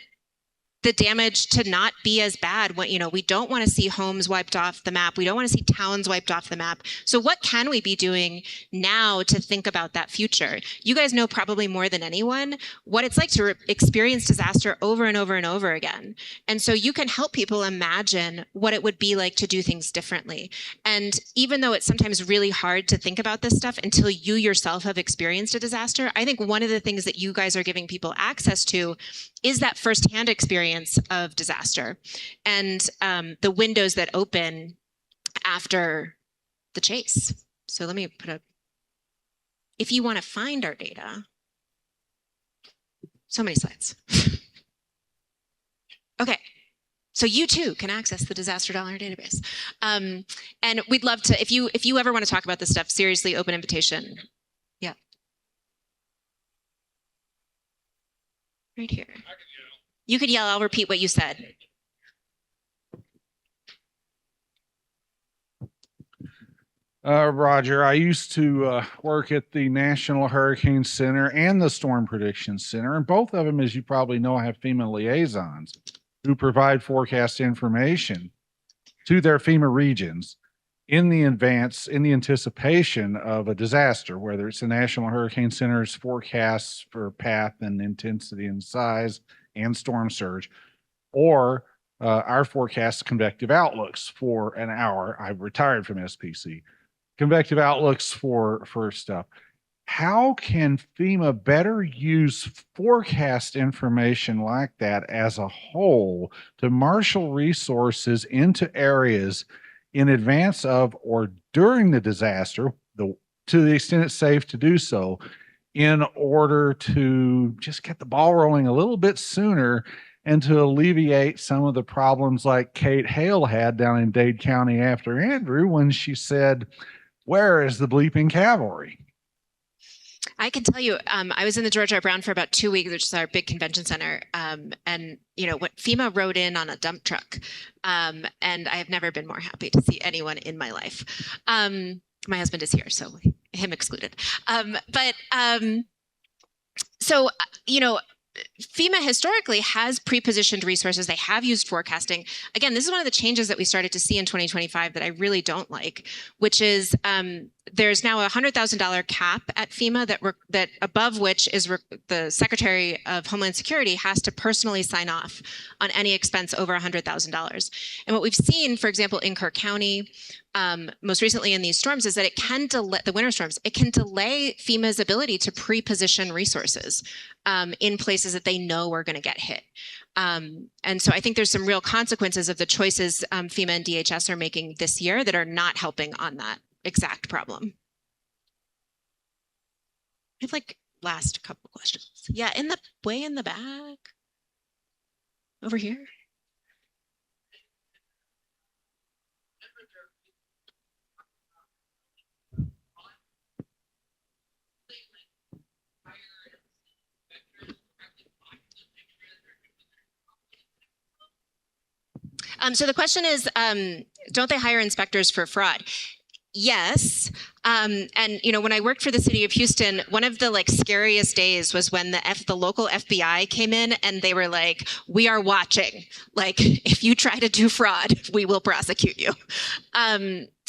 the damage to not be as bad. When, we don't want to see homes wiped off the map. We don't want to see towns wiped off the map. So what can we be doing now to think about that future? You guys know probably more than anyone what it's like to experience disaster over and over and over again. And so you can help people imagine what it would be like to do things differently. And even though it's sometimes really hard to think about this stuff until you yourself have experienced a disaster, I think one of the things that you guys are giving people access to is that firsthand experience of disaster and the windows that open after the chase. So let me put if you want to find our data, so many slides. Okay, so you too can access the disaster dollar database. And we'd love to, if you ever want to talk about this stuff, seriously, open invitation. Yeah. Right here. You could yell, I'll repeat what you said. Roger, I used to work at the National Hurricane Center and the Storm Prediction Center, and both of them, as you probably know, have FEMA liaisons who provide forecast information to their FEMA regions in the anticipation of a disaster, whether it's the National Hurricane Center's forecasts for path and intensity and size and storm surge, or our forecast convective outlooks for an hour. I've retired from SPC. Convective outlooks for stuff. How can FEMA better use forecast information like that as a whole to marshal resources into areas in advance of or during the disaster, to the extent it's safe to do so, in order to just get the ball rolling a little bit sooner and to alleviate some of the problems like Kate Hale had down in Dade County after Andrew when she said, "Where is the bleeping cavalry?" I can tell you, I was in the George R. Brown for about 2 weeks, which is our big convention center. And, what FEMA rode in on a dump truck. And I have never been more happy to see anyone in my life. My husband is here, so him excluded. FEMA historically has pre-positioned resources. They have used forecasting. Again, this is one of the changes that we started to see in 2025 that I really don't like, which is there's now a $100,000 cap at FEMA that above which is the Secretary of Homeland Security has to personally sign off on any expense over $100,000. And what we've seen, for example, in Kirk County, most recently in these storms, is that it can delay the winter storms. It can delay FEMA's ability to pre-position resources in places that they know are going to get hit. And so I think there's some real consequences of the choices FEMA and DHS are making this year that are not helping on that exact problem. I have last couple of questions. Yeah, way in the back. Over here. So the question is, don't they hire inspectors for fraud? Yes. And when I worked for the city of Houston, one of the scariest days was when the local FBI came in and they were like, "We are watching. If you try to do fraud, we will prosecute you."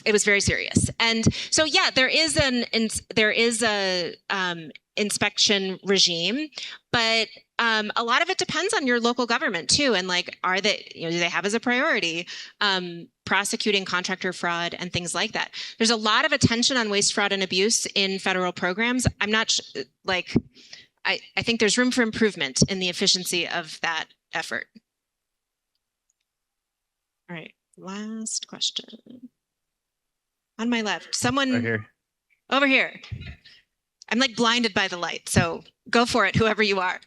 It was very serious. And so, yeah, there is a inspection regime, but a lot of it depends on your local government too. And do they have as a priority prosecuting contractor fraud and things like that? There's a lot of attention on waste, fraud, and abuse in federal programs. I'm not I think there's room for improvement in the efficiency of that effort. All right, last question. On my left, someone Right here. Over here. I'm blinded by the light, so go for it, whoever you are.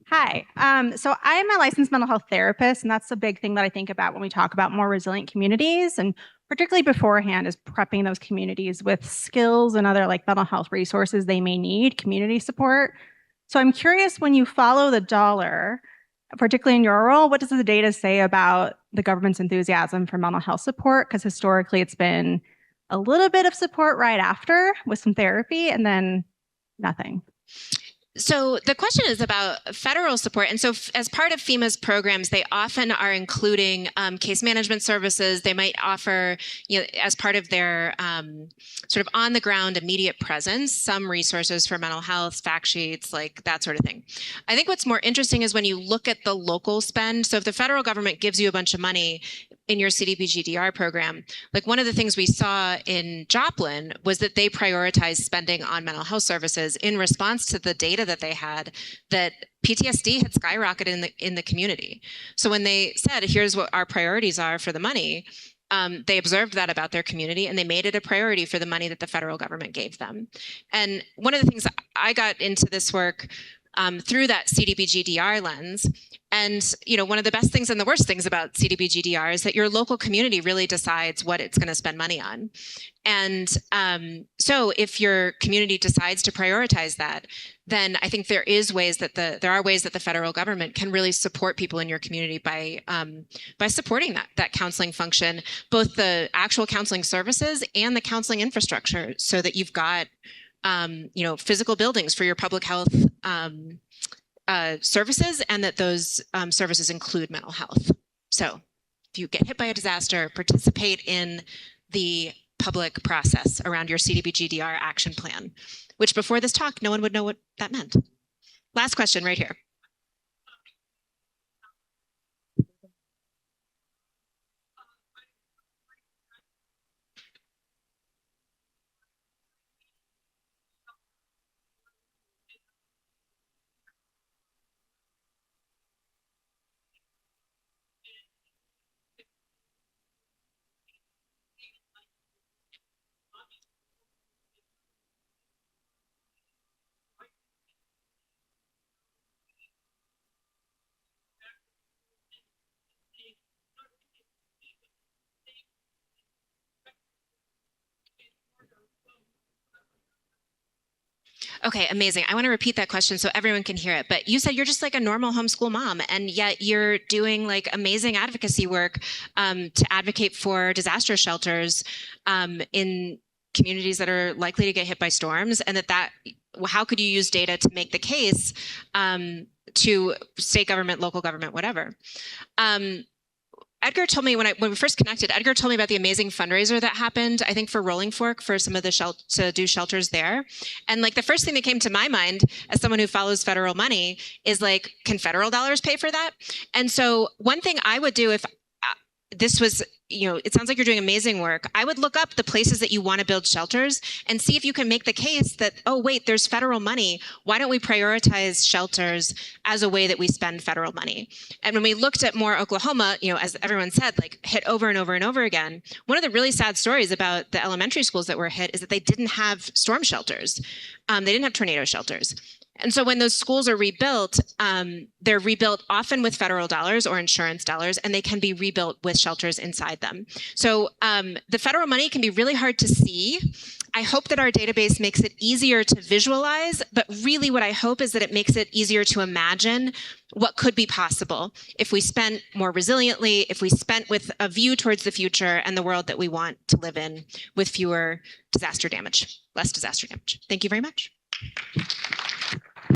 Hi. So I'm a licensed mental health therapist, and that's the big thing that I think about when we talk about more resilient communities, and particularly beforehand is prepping those communities with skills and other mental health resources they may need, community support. So I'm curious, when you follow the dollar, particularly in your role, what does the data say about the government's enthusiasm for mental health support, because historically it's been a little bit of support right after with some therapy and then nothing. So the question is about federal support. And so as part of FEMA's programs, they often are including case management services. They might offer, as part of their sort of on the ground immediate presence, some resources for mental health, fact sheets, like that sort of thing. I think what's more interesting is when you look at the local spend. So if the federal government gives you a bunch of money in your CDBG-DR program, like one of the things we saw in Joplin was that they prioritized spending on mental health services in response to the data that they had that PTSD had skyrocketed in the community. So when they said, here's what our priorities are for the money, they observed that about their community and they made it a priority for the money that the federal government gave them. And one of the things I got into this work through that CDBG-DR lens. And one of the best things and the worst things about CDBG-DR is that your local community really decides what it's going to spend money on. And so if your community decides to prioritize that, then I think there are ways that the federal government can really support people in your community by supporting that counseling function, both the actual counseling services and the counseling infrastructure, so that you've got physical buildings for your public health services, and that those services include mental health. So if you get hit by a disaster, participate in the public process around your CDBG-DR action plan, which before this talk, no one would know what that meant. Last question right here. Okay, amazing. I want to repeat that question so everyone can hear it. But you said you're just like a normal homeschool mom, and yet you're doing like amazing advocacy work to advocate for disaster shelters in communities that are likely to get hit by storms, and how could you use data to make the case to state government, local government, whatever? Edgar told me when we first connected, Edgar told me about the amazing fundraiser that happened, I think for Rolling Fork, for some of the to do shelters there. And like the first thing that came to my mind as someone who follows federal money is like, can federal dollars pay for that? And so one thing I would do if this was, it sounds like you're doing amazing work. I would look up the places that you want to build shelters and see if you can make the case that, oh, wait, there's federal money. Why don't we prioritize shelters as a way that we spend federal money? And when we looked at Moore, Oklahoma, as everyone said, like hit over and over and over again, one of the really sad stories about the elementary schools that were hit is that they didn't have storm shelters. They didn't have tornado shelters. And so when those schools are rebuilt, they're rebuilt often with federal dollars or insurance dollars, and they can be rebuilt with shelters inside them. So the federal money can be really hard to see. I hope that our database makes it easier to visualize, but really what I hope is that it makes it easier to imagine what could be possible if we spent more resiliently, if we spent with a view towards the future and the world that we want to live in with fewer disaster damage, less disaster damage. Thank you very much.